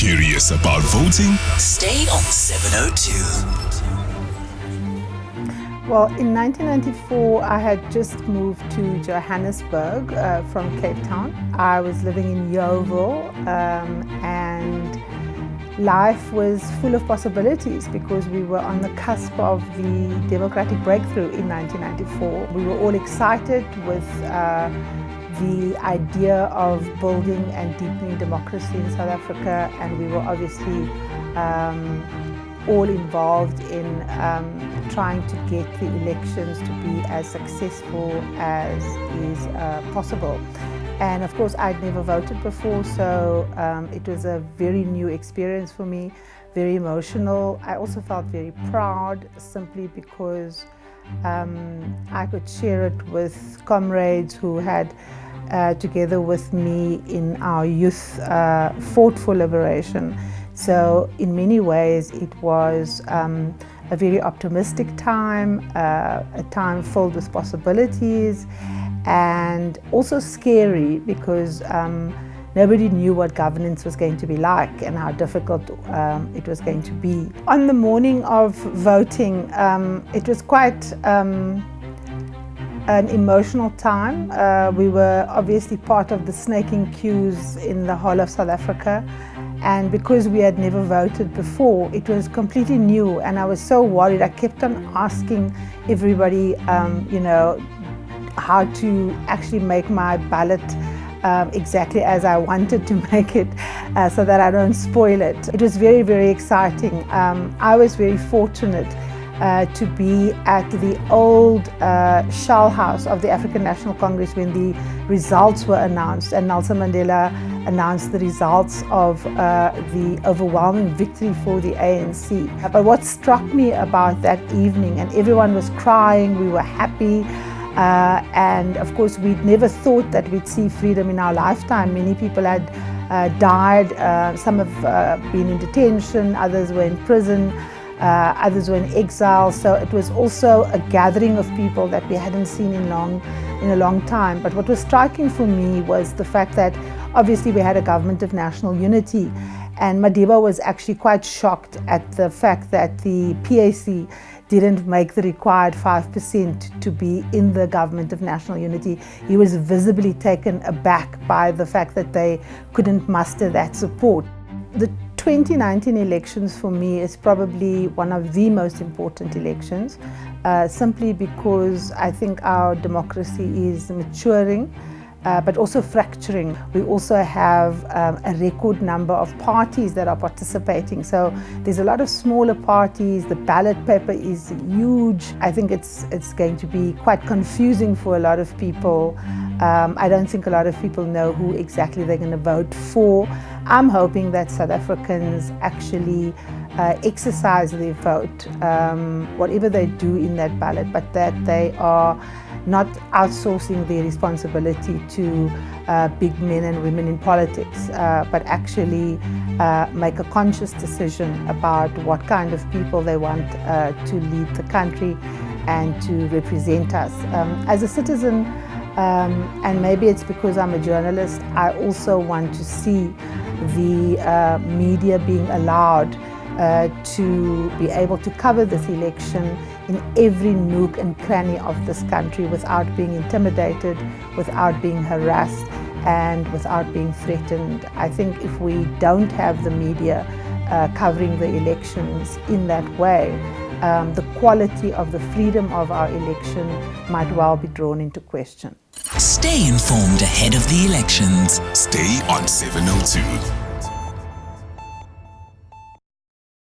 Curious about voting? Stay on 702. Well, in 1994, I had just moved to Johannesburg from Cape Town. I was living in Yeoville and life was full of possibilities because we were on the cusp of the democratic breakthrough in 1994. We were all excited with the idea of building and deepening democracy in South Africa, and we were obviously all involved in trying to get the elections to be as successful as is possible. And of course, I'd never voted before, so it was a very new experience for me, very emotional. I also felt very proud simply because I could share it with comrades who had, together with me in our youth, fought for liberation. So in many ways, it was a very optimistic time, a time filled with possibilities, and also scary because nobody knew what governance was going to be like and how difficult it was going to be. On the morning of voting, it was quite an emotional time. We were obviously part of the snaking queues in the whole of South Africa. And because we had never voted before, it was completely new, and I was so worried. I kept on asking everybody, how to actually make my ballot exactly as I wanted to make it, so that I don't spoil it. It was very, very exciting. I was very fortunate to be at the old shell house of the African National Congress when the results were announced, and Nelson Mandela announced the results of the overwhelming victory for the ANC. But what struck me about that evening, and everyone was crying, we were happy, and of course we'd never thought that we'd see freedom in our lifetime. Many people had died, some have been in detention, others were in prison, others were in exile. So it was also a gathering of people that we hadn't seen in a long time. But what was striking for me was the fact that obviously we had a government of national unity, and Madiba was actually quite shocked at the fact that the PAC didn't make the required 5% to be in the government of national unity. He was visibly taken aback by the fact that they couldn't muster that support. The 2019 elections for me is probably one of the most important elections, simply because I think our democracy is maturing, but also fracturing. We also have a record number of parties that are participating. So there's a lot of smaller parties. The ballot paper is huge. I think it's going to be quite confusing for a lot of people. I don't think a lot of people know who exactly they're going to vote for. I'm hoping that South Africans actually exercise their vote, whatever they do in that ballot, but that they are not outsourcing their responsibility to big men and women in politics, but actually make a conscious decision about what kind of people they want to lead the country and to represent us. As a citizen, and maybe it's because I'm a journalist, I also want to see the media being allowed to be able to cover this election in every nook and cranny of this country without being intimidated, without being harassed, and without being threatened. I think if we don't have the media covering the elections in that way, the quality of the freedom of our election might well be drawn into question. Stay informed ahead of the elections. Stay on 702.